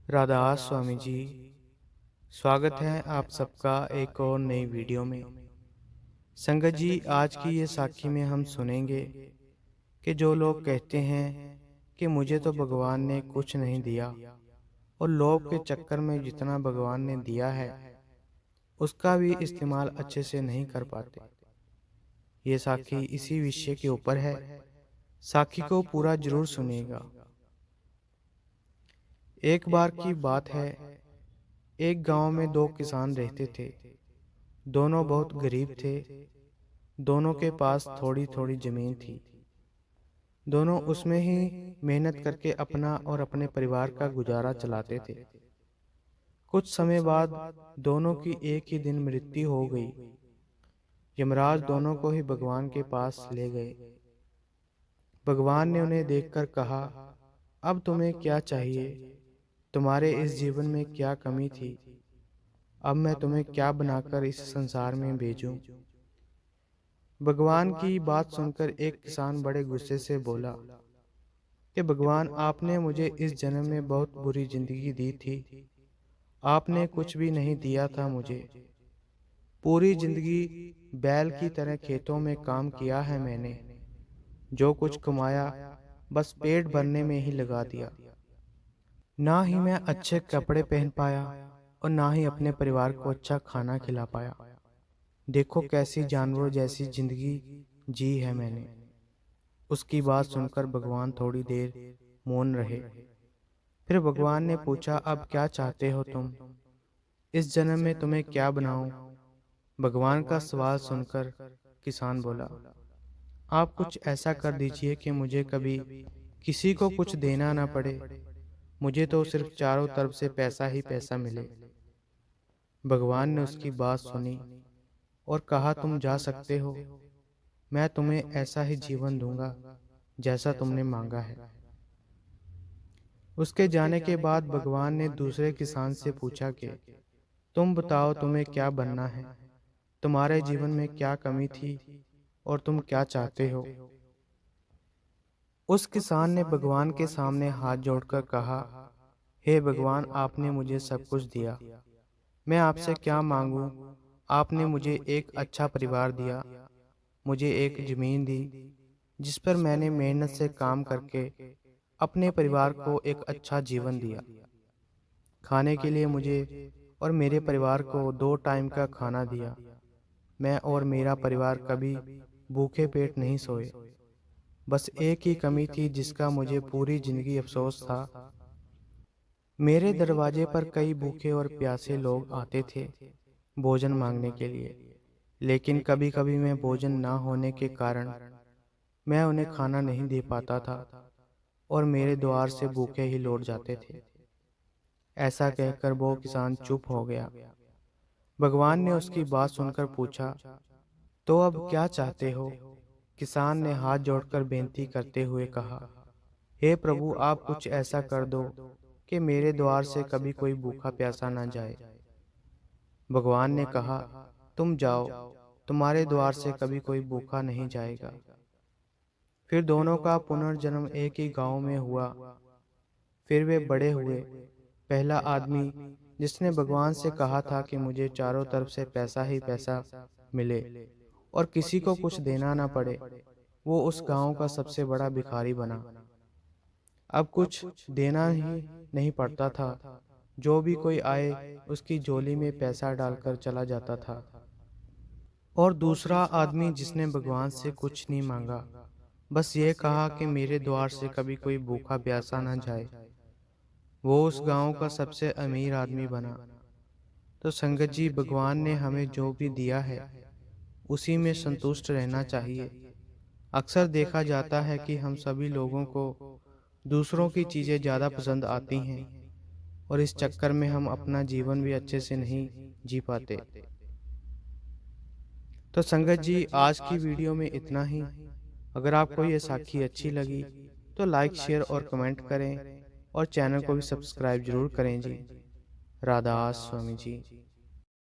राधा स्वामी जी। स्वागत है आप सबका एक और नई वीडियो में। संगत जी, आज की ये साखी में हम सुनेंगे कि जो लोग कहते हैं कि मुझे तो भगवान ने कुछ नहीं दिया और लोभ के चक्कर में जितना भगवान ने दिया है उसका भी इस्तेमाल अच्छे से नहीं कर पाते। ये साखी इसी विषय के ऊपर है। साखी को पूरा जरूर सुनिएगा। एक बार की बात है, एक गांव में दो किसान रहते थे। दोनों बहुत गरीब थे। दोनों के पास थोड़ी थोड़ी जमीन थी। दोनों उसमें ही मेहनत करके अपना और अपने परिवार का गुजारा चलाते थे। कुछ समय बाद दोनों की एक ही दिन मृत्यु हो गई। यमराज दोनों को ही भगवान के पास ले गए। भगवान ने उन्हें देखकर कहा, अब तुम्हें क्या चाहिए? तुम्हारे इस जीवन में क्या कमी थी? अब मैं तुम्हें क्या बनाकर इस संसार में भेजूं? भगवान की बात सुनकर एक किसान बड़े गुस्से से बोला कि भगवान, आपने मुझे इस जन्म में बहुत बुरी जिंदगी दी थी। आपने कुछ भी नहीं दिया था मुझे। पूरी जिंदगी बैल की तरह खेतों में काम किया है मैंने। जो कुछ कमाया बस पेट भरने में ही लगा दिया। ना ही मैं अच्छे कपड़े पहन पाया और ना ही अपने परिवार को अच्छा खाना खिला पाया। देखो कैसी जानवरों जैसी जिंदगी जी है मैंने। उसकी बात सुनकर भगवान थोड़ी देर मौन रहे। फिर भगवान ने पूछा, अब क्या चाहते हो तुम? इस जन्म में तुम्हें क्या बनाऊं? भगवान का सवाल सुनकर किसान बोला, आप कुछ ऐसा कर दीजिए कि मुझे कभी किसी को कुछ देना ना पड़े। मुझे तो सिर्फ चारों तरफ से पैसा ही पैसा मिले। भगवान ने उसकी बात सुनी और कहा, तुम जा सकते हो। मैं तुम्हें ऐसा ही जीवन दूंगा जैसा तुमने मांगा है। उसके जाने के बाद भगवान ने दूसरे किसान से पूछा कि तुम बताओ, तुम्हें क्या बनना है? तुम्हारे जीवन में क्या कमी थी और तुम क्या चाहते हो? उस किसान ने भगवान के सामने हाथ जोड़कर कहा, हे भगवान, आपने मुझे सब कुछ दिया। मैं आपसे क्या मांगूं? आपने मुझे एक अच्छा परिवार दिया, मुझे एक जमीन दी जिस पर मैंने मेहनत से काम करके अपने परिवार को एक अच्छा जीवन दिया। खाने के लिए मुझे और मेरे परिवार को 2 टाइम का खाना दिया। मैं और मेरा परिवार कभी भूखे पेट नहीं सोए। बस एक ही कमी थी जिसका मुझे पूरी जिंदगी अफसोस था। मेरे दरवाजे पर कई भूखे और प्यासे लोग आते थे भोजन मांगने के लिए, लेकिन कभी कभी मैं भोजन ना होने के कारण मैं उन्हें खाना नहीं दे पाता था और मेरे द्वार से भूखे ही लौट जाते थे। ऐसा कहकर वो किसान चुप हो गया। भगवान ने उसकी बात सुनकर पूछा, तो अब क्या चाहते हो? किसान ने हाथ जोड़कर बेनती करते हुए कहा, हे प्रभु, आप कुछ ऐसा कर दो कि मेरे द्वार से कभी कोई भूखा प्यासा ना जाए। भगवान ने कहा, तुम जाओ, तुम्हारे द्वार से कभी कोई भूखा नहीं जाएगा। फिर दोनों का पुनर्जन्म एक ही गांव में हुआ। फिर वे बड़े हुए। पहला आदमी, जिसने भगवान से कहा था कि मुझे चारों तरफ से पैसा ही पैसा मिले और किसी को कुछ देना ना पड़े, वो उस गांव का सबसे बड़ा भिखारी बना। अब कुछ देना ही नहीं पड़ता था। जो भी कोई आए उसकी झोली में पैसा डालकर चला जाता था। और दूसरा आदमी, जिसने भगवान से कुछ नहीं मांगा, बस ये कहा कि मेरे द्वार से कभी कोई भूखा प्यासा ना जाए, वो उस गांव का सबसे अमीर आदमी बना। तो संगत जी, भगवान ने हमें जो भी दिया है उसी में संतुष्ट रहना चाहिए। अक्सर देखा जाता है कि हम सभी लोगों को दूसरों की चीज़ें ज़्यादा पसंद आती हैं और इस चक्कर में हम अपना जीवन भी अच्छे से नहीं जी पाते। तो संगत जी, आज की वीडियो में इतना ही। अगर आपको ये साखी अच्छी लगी तो लाइक, शेयर और कमेंट करें और चैनल को भी सब्सक्राइब जरूर करें जी। राधा स्वामी जी।